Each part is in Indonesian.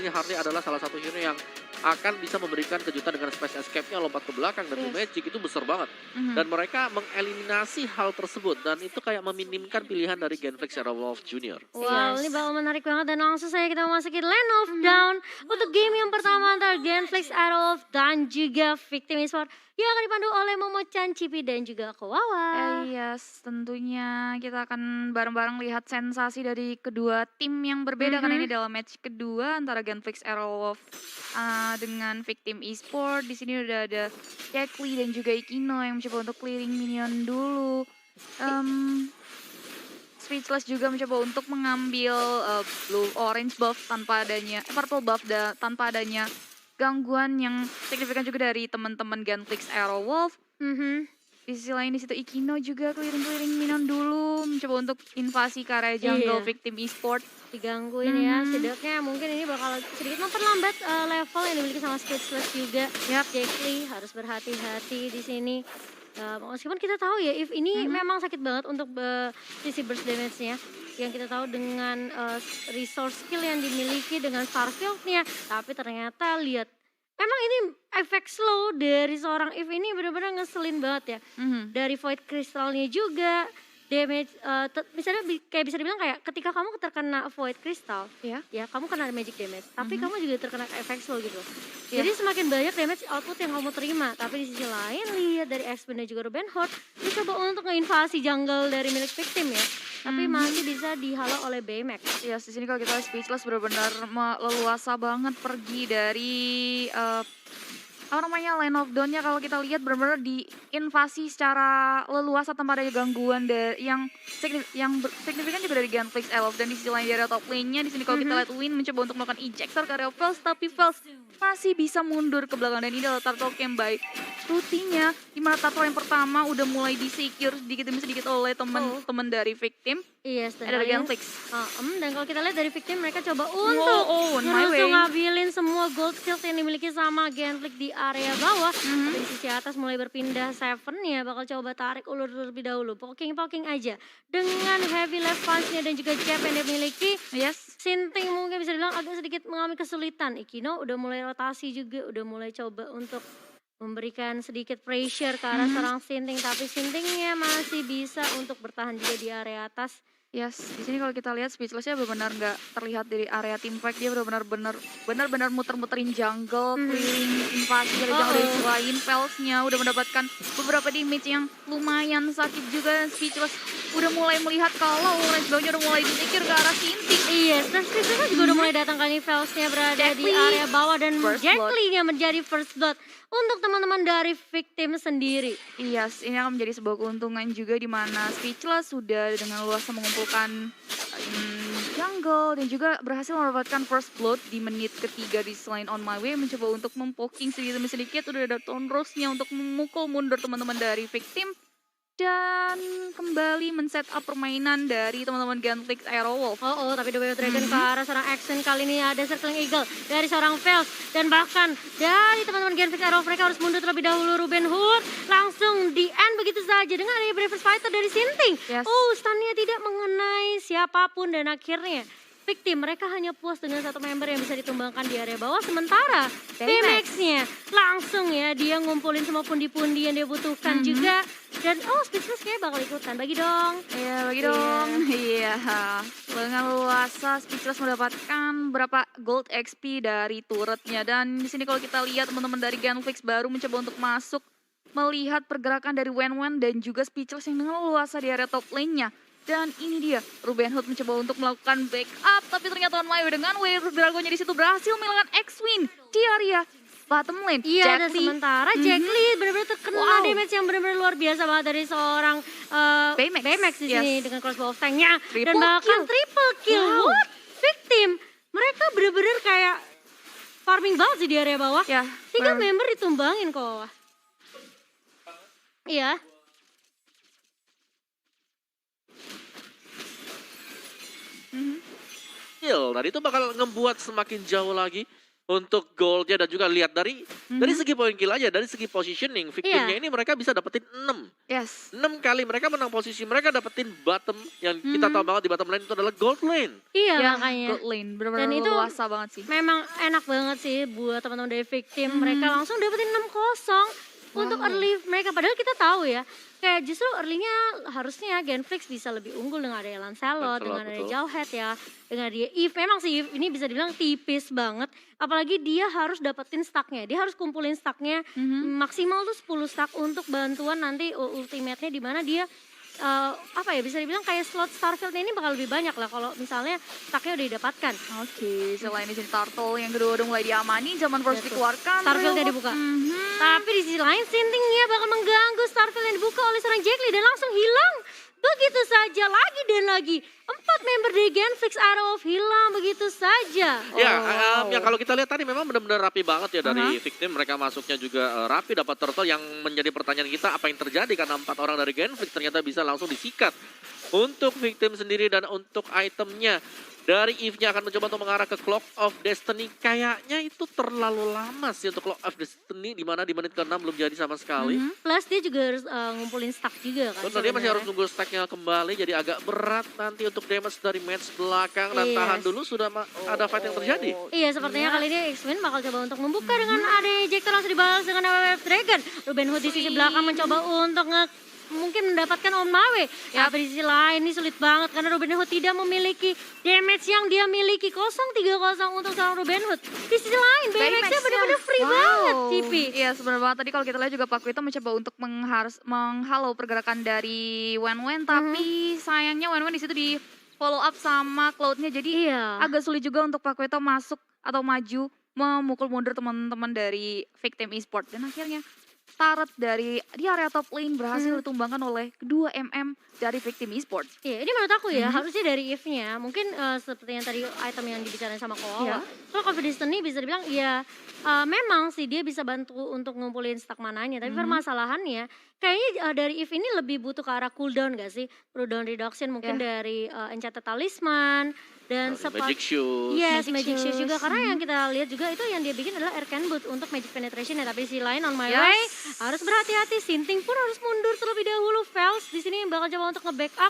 ini Harley adalah salah satu hero yang akan bisa memberikan kejutan dengan space escape-nya lompat ke belakang dan Magic itu besar banget. Dan mereka mengeliminasi hal tersebut dan itu kayak meminimkan pilihan dari Genflix Shadow Wolf Junior. Wow, ini bakal menarik banget dan langsung saja kita memasuki Land of Dawn untuk game yang pertama antara Genflix Shadow Wolf dan juga Victim Esports yang akan dipandu oleh Momo-chan, Cipi dan juga Kowawa. Yes, tentunya kita akan bareng-bareng lihat sensasi dari kedua tim yang berbeda karena ini adalah match kedua antara Genflix Aerowolf dengan Victim Esports. Di sini udah ada Jack Lee dan juga Ikino yang mencoba untuk clearing minion dulu. Speechless juga mencoba untuk mengambil blue orange buff tanpa adanya purple buff tanpa adanya gangguan yang signifikan juga dari teman-teman Genflix Aerowolf. Di sisi lain di situ Ikino juga clearing minion dulu mencoba untuk invasi ke area jungle Victim Esports. Digangguin ya, setidaknya mungkin ini bakal sedikit memperlambat level yang dimiliki sama Speechless juga. Jack Lee harus berhati-hati di sini. Meskipun kita tahu ya, if ini memang sakit banget untuk sisi burst damage-nya. Yang kita tahu dengan resource skill yang dimiliki dengan Starfield-nya. Tapi ternyata lihat, emang ini efek slow dari seorang Eve ini benar-benar ngeselin banget ya. Dari Void Crystal-nya juga, damage, misalnya kayak bisa dibilang kayak ketika kamu terkena Void Crystal, ya kamu kena magic damage, tapi kamu juga terkena efek slow gitu. Jadi semakin banyak damage output yang kamu terima, tapi di sisi lain lihat dari X-Men dan juga Ruben Horde, dia coba untuk ngeinvasi jungle dari milik Victim ya. Tapi masih bisa dihalau oleh Baymax. Ya, di sini kalau kita Speechless benar-benar leluasa banget pergi dari Line of Dawn-nya kalau kita lihat benar-benar diinvasi secara leluasa tanpa ada gangguan yang signifikan juga dari Genflix Aerowolf dan di sisi lain dari top lane-nya di sini kalau kita lihat Win mencoba untuk melakukan ejector ke area Vels tapi Vels masih bisa mundur ke belakang dan ini adalah turtle camp by Rutinya di mana turtle yang pertama udah mulai di-secure sedikit demi sedikit oleh teman-teman dari Victim. Iya, Ada Genflix. Dan kalau kita lihat dari Victim mereka coba untuk langsung ngambilin semua gold shield yang dimiliki sama Genflix di area bawah. Tapi di sisi atas mulai berpindah Seven ya bakal coba tarik ulur terlebih dahulu. Poking aja dengan heavy left punch-nya dan juga jab yang dia miliki. Sinting mungkin bisa dibilang agak sedikit mengalami kesulitan. Ikino udah mulai rotasi juga, udah mulai coba untuk memberikan sedikit pressure ke arah seorang Sinting, tapi Sintingnya masih bisa untuk bertahan juga di area atas. Yes, di sini kalau kita lihat Speechless-nya benar-benar nggak terlihat dari area team fight, dia benar-benar muter-muterin jungle, clearing invasi dari jungle dari selain Vels-nya udah mendapatkan beberapa damage yang lumayan sakit juga. Speechless udah mulai melihat kalau orange buff-nya udah mulai disingkir ke arah Sinting. Iya, dan Speechless juga udah mulai datang kali Vels-nya berada di area bawah dan Jack Lee yang menjadi first blood untuk teman-teman dari Victim sendiri. Yes, ini akan menjadi sebuah keuntungan juga di mana Speechless sudah dengan luasa mengumpulkan jungle dan juga berhasil mendapatkan first blood di menit ketiga di selain On My Way mencoba untuk mempoking sedikit demi sedikit udah ada Tone Rose-nya untuk memukul mundur teman-teman dari Victim dan kembali men-set up permainan dari teman-teman Genflix Aerowolf. Tapi The Way of Dragon ke arah seorang Action kali ini ada Circling Eagle dari seorang Vels dan bahkan dari teman-teman Genflix Aerowolf mereka harus mundur terlebih dahulu. Ruben Horde langsung di end begitu saja dengan adanya Bravest Fighter dari Sinting. Stun-nya tidak mengenai siapapun dan akhirnya Victim mereka hanya puas dengan satu member yang bisa ditumbangkan di area bawah, sementara Baymax-nya langsung ya dia ngumpulin semua pundi-pundi yang dia butuhkan juga. Dan Speechless kayaknya bakal ikutan, bagi dong. Iya, bagi dong. Iya, dengan luasa Speechless mendapatkan berapa gold XP dari turretnya. Dan di sini kalau kita lihat teman-teman dari Genflix baru mencoba untuk masuk melihat pergerakan dari Wen dan juga Speechless yang dengan luasa di area top lane-nya. Dan ini dia, Ruben Horde mencoba untuk melakukan backup, tapi ternyata On My Way dengan Wave Dragon-nya di situ berhasil melakukan X-Win di area bottom lane. Iya, dan sementara Jack Lee benar-benar terkena damage yang benar-benar luar biasa banget dari seorang Baymax di sini dengan crossbow of tank-nya dan bahkan triple kill. What? Victim, mereka benar-benar kayak farming banget sih di area bawah. 3 member ditumbangin kok. Iya. Dan itu bakal ngebuat semakin jauh lagi untuk goldnya dan juga lihat dari segi poin kill aja, dari segi positioning victimnya ini mereka bisa dapetin 6. Yes. 6 kali mereka menang posisi, mereka dapetin bottom yang kita tahu banget di bottom lane itu adalah gold lane. Iya Ya, makanya. gold lane benar-benar Dan itu luasa banget sih. memang enak banget sih buat teman-teman dari victim. Mereka langsung dapetin 6-0 untuk early mereka. Padahal kita tahu ya, kayak justru early-nya harusnya Genflix bisa lebih unggul dengan ada Lancelot, dengan ada betul. Jauhead ya, dengan dia Eve. Memang sih Eve ini bisa dibilang tipis banget. Apalagi dia harus dapetin stacknya, dia harus kumpulin stacknya maksimal tuh 10 stack untuk bantuan nanti ultimate-nya di mana dia apa ya bisa dibilang kayak slot Starfield ini bakal lebih banyak lah kalau misalnya stacknya udah didapatkan. Oke, selain di sini Turtle yang kedua udah mulai diamani, zaman first Betul. dikeluarkan. Starfield-nya dibuka. Tapi di sisi lain Sintingnya bakal mengganggu Starfield yang dibuka oleh seorang Jackly dan langsung hilang. Begitu saja lagi dan lagi. 4 member dari Genflix Arrow of hilang begitu saja. Ya, yang kalau kita lihat tadi memang benar-benar rapi banget ya dari victim. Mereka masuknya juga rapi, dapat turtle yang menjadi pertanyaan kita apa yang terjadi karena 4 orang dari Genflix ternyata bisa langsung disikat. Untuk victim sendiri dan untuk itemnya. Dari Eve-nya akan mencoba untuk mengarah ke Clock of Destiny. Kayaknya itu terlalu lama sih untuk Clock of Destiny. Dimana di menit ke-6 belum jadi sama sekali. Plus dia juga harus ngumpulin stack juga kan. Betul, dia masih harus nunggu stacknya kembali. Jadi agak berat nanti untuk damage dari match belakang. Dan tahan dulu sudah ada fight yang terjadi. Iya, sepertinya kali ini X-Men bakal coba untuk membuka dengan ada ejector langsung dibalas dengan WWF Dragon. Ruben Hood di sisi belakang mencoba untuk mungkin mendapatkan on my way. Tapi di sisi lain ini sulit banget karena Ruben Hood tidak memiliki damage yang dia miliki. 0-3-0 untuk seorang Ruben Hood. Di sisi lain BMX-nya benar-benar free banget, Cipi. Iya, sebenarnya banget. Tadi kalau kita lihat juga Pak Wito mencoba untuk menghalau pergerakan dari Wen, tapi sayangnya Wen di situ di follow up sama Cloud-nya. Jadi agak sulit juga untuk Pak Wito masuk atau maju memukul mundur teman-teman dari Victim Esports. Dan akhirnya turret dari di area top lane berhasil ditumbangkan oleh kedua dari Victim Esports. Iya, ini menurut aku ya, harusnya dari Eve-nya. Mungkin seperti yang tadi item yang dibicarain sama Koala. Kalau Confidence ini bisa dibilang ya memang sih dia bisa bantu untuk ngumpulin stack mananya. Tapi permasalahannya kayaknya dari Eve ini lebih butuh ke arah cooldown gak sih? Cooldown reduction mungkin dari Enchanted Talisman. Dan Magic Shoes. Yes, Magic Shoes juga. Karena yang kita lihat juga itu yang dia bikin adalah Arcane Boot untuk Magic Penetration ya. Tapi di sisi lain on my way harus berhati-hati. Sinting pun harus mundur terlebih dahulu. Fels di sini bakal coba untuk nge-backup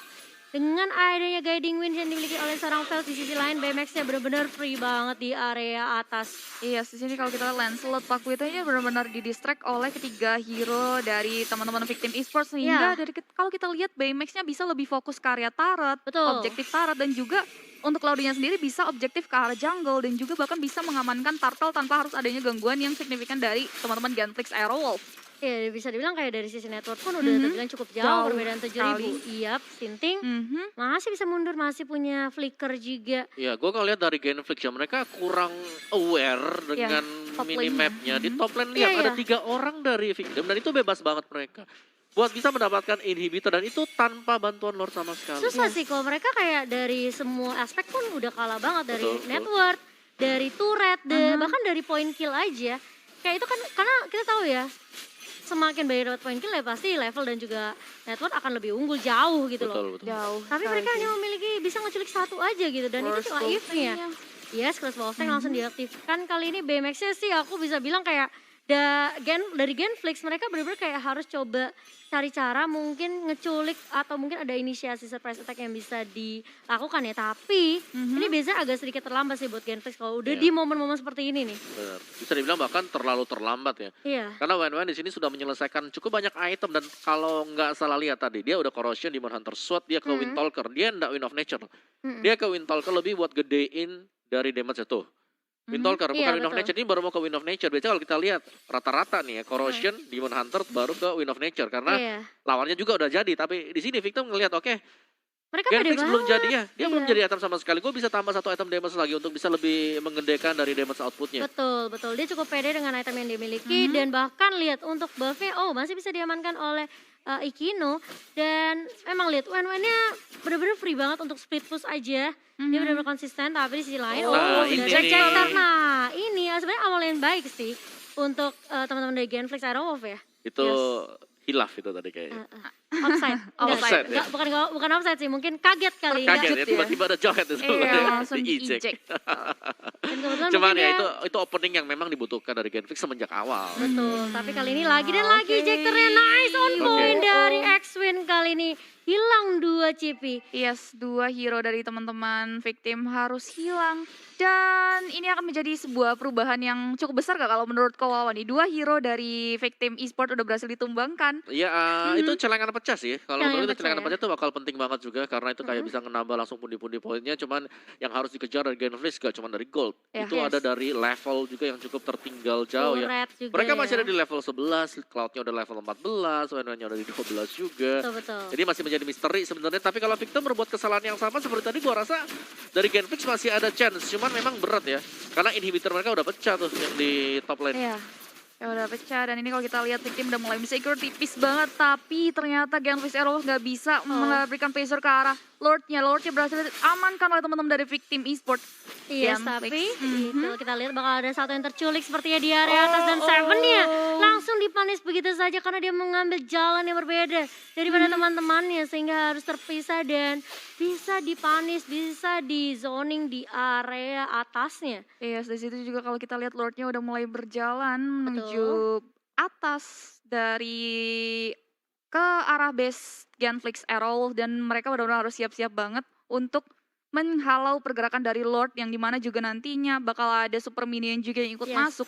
dengan adanya guiding wind yang dimiliki oleh seorang Fels. Di sisi lain BMX-nya benar-benar free banget di area atas. Iya, di sini kalau kita lihat Lancelot Pak Wito ini benar-benar didistract oleh ketiga hero dari teman-teman Victim Esports sehingga dari kalau kita lihat BMX-nya bisa lebih fokus ke area turret, objektif turret dan juga untuk Claudia sendiri bisa objektif ke arah jungle dan juga bahkan bisa mengamankan turtle tanpa harus adanya gangguan yang signifikan dari teman-teman Genflix Aerowolf. Ya bisa dibilang kayak dari sisi network pun udah terbilang cukup jauh perbedaan 7.000. Iya, Sinting masih bisa mundur, masih punya flicker juga. Ya, gue ngeliat dari Genflix ya, mereka kurang aware dengan minimapnya. Di top lane lihat ada 3 orang dari Victim dan itu bebas banget mereka. Buat bisa mendapatkan inhibitor dan itu tanpa bantuan Lord sama sekali. Susah sih kalau mereka kayak dari semua aspek pun udah kalah banget. Dari network, dari turret, bahkan dari point kill aja. Kayak itu kan karena kita tahu ya, semakin banyak dapat point kill ya pasti level dan juga network akan lebih unggul jauh gitu loh. Jauh. Tapi mereka hanya memiliki bisa ngeculik 1 aja gitu dan itu cuma Eve-nya. Yes, Cross Ball Tank langsung diaktifkan. Kali ini BMX-nya sih aku bisa bilang kayak dari Genflix mereka benar-benar kayak harus coba cari cara mungkin ngeculik atau mungkin ada inisiasi surprise attack yang bisa dilakukan ya. Tapi ini biasanya agak sedikit terlambat sih buat Genflix kalau udah di momen-momen seperti ini nih. Benar. Bisa dibilang bahkan terlalu terlambat ya. Iya. Karena Wen di sini sudah menyelesaikan cukup banyak item dan kalau nggak salah lihat tadi dia udah Corrosion, Demon Hunter Sword, dia ke Wind Talker, dia nggak Wind of Nature. Dia ke Wind Talker lebih buat gedein dari damage itu. Wind Talker, bukan Wind of Nature, ini baru mau ke Wind of Nature. Biasanya kalau kita lihat rata-rata nih ya, Corrosion, Demon Hunter baru ke Wind of Nature. Karena lawannya juga udah jadi, tapi di sini Victim ngelihat oke, mereka Genflix belum jadi ya, dia belum jadi item sama sekali. Gue bisa tambah 1 item damage lagi untuk bisa lebih menggendekan dari damage outputnya. Betul, dia cukup pede dengan item yang dimiliki dan bahkan lihat untuk buffnya, masih bisa diamankan oleh Ikino. Dan emang lihat Wen-Wen-nya bener-bener free banget untuk split push aja. Dia bener-bener konsisten, tapi di sisi lain ini sebenarnya awal yang baik sih untuk teman-teman dari Genflix Aerowolf ya. Itu hilaf itu tadi kayaknya. offside. Offside, ya? Bukan offside sih, mungkin kaget kali. Kaget Terkejut ya, ya. tiba-tiba ada joget itu. Iya, langsung Di-eject. di-eject. Dan kebetulan Cuman mungkin ya dia itu opening yang memang dibutuhkan dari Genflix semenjak awal. betul, tapi kali ini lagi dan lagi Oke. ejectornya nice on point Oke. dari X-Win kali ini. Hilang 2 Cipi. Yes, 2 hero dari teman-teman victim harus hilang. Dan ini akan menjadi sebuah perubahan yang cukup besar gak kalau menurut kau Wawan nih? 2 hero dari victim e-sport udah berhasil ditumbangkan. Iya, itu celengan pecah sih. Kalau Celengan menurut itu pecah celengan ya. pecah itu bakal penting banget juga karena itu kayak bisa ngenambah langsung pundi-pundi poinnya. Cuman yang harus dikejar dari Genflix gak cuma dari gold. Ya, Itu yes. ada dari level juga yang cukup tertinggal jauh ya. Turret juga Mereka ya. masih ada di level 11, Cloud-nya udah level 14, WN-nya udah di 12 juga. Betul. Jadi masih menjadi misteri sebenarnya. Tapi kalau Victor berbuat kesalahan yang sama seperti tadi, gua rasa dari Genflix masih ada chance. Cuman memang berat ya. Karena inhibitor mereka udah pecah tuh yang di top lane. Iya, ya udah pecah dan ini kalau kita lihat victim udah mulai insecure tipis banget. Tapi ternyata Genflix Arrow nggak bisa memberikan pressure ke arah Lordnya berhasil amankan oleh teman-teman dari victim e-sport. Yes, Genflix. tapi itu kita lihat bakal ada satu yang terculik sepertinya di area atas dan Seven-nya langsung dipanis begitu saja karena dia mengambil jalan yang berbeda daripada teman-temannya sehingga harus terpisah dan bisa dipanis, bisa di zoning di area atasnya. Yes, dari situ juga kalau kita lihat Lordnya udah mulai berjalan menuju atas dari ke arah base Genflix Arrow dan mereka benar-benar harus siap-siap banget untuk menghalau pergerakan dari Lord yang dimana juga nantinya bakal ada super minion juga yang ikut Yes. masuk.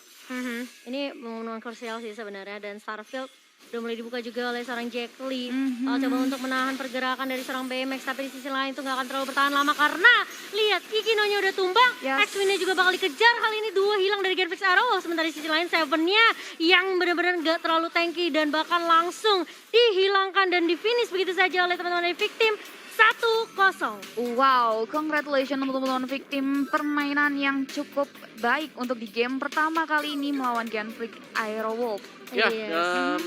Ini momen krusial sih sebenarnya dan Starfield udah mulai dibuka juga oleh seorang Jack Lee. Mhm. Coba untuk menahan pergerakan dari seorang BMX tapi di sisi lain itu nggak akan terlalu bertahan lama karena lihat Kikinonya udah tumbang, Yes. X-Win-nya juga bakal dikejar. Hal ini 2 hilang dari Genflix Arrow sementara di sisi lain Seven-nya yang benar-benar nggak terlalu tanky dan bahkan langsung dihilangkan dan di-finish begitu saja oleh teman-teman dari victim 1-0. Wow, congratulations untuk teman-teman victim permainan yang cukup baik untuk di game pertama kali ini melawan Genflix Aerowolf. Ya, Yes.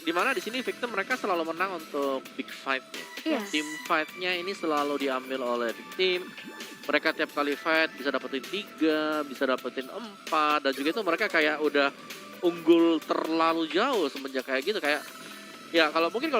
di mana di sini Victor mereka selalu menang untuk big fight-nya. Yes. Team fight-nya ini selalu diambil oleh victim. Mereka tiap kali fight bisa dapetin 3, bisa dapetin 4 dan juga itu mereka kayak udah unggul terlalu jauh semenjak kayak gitu kayak ya kalau mungkin kalau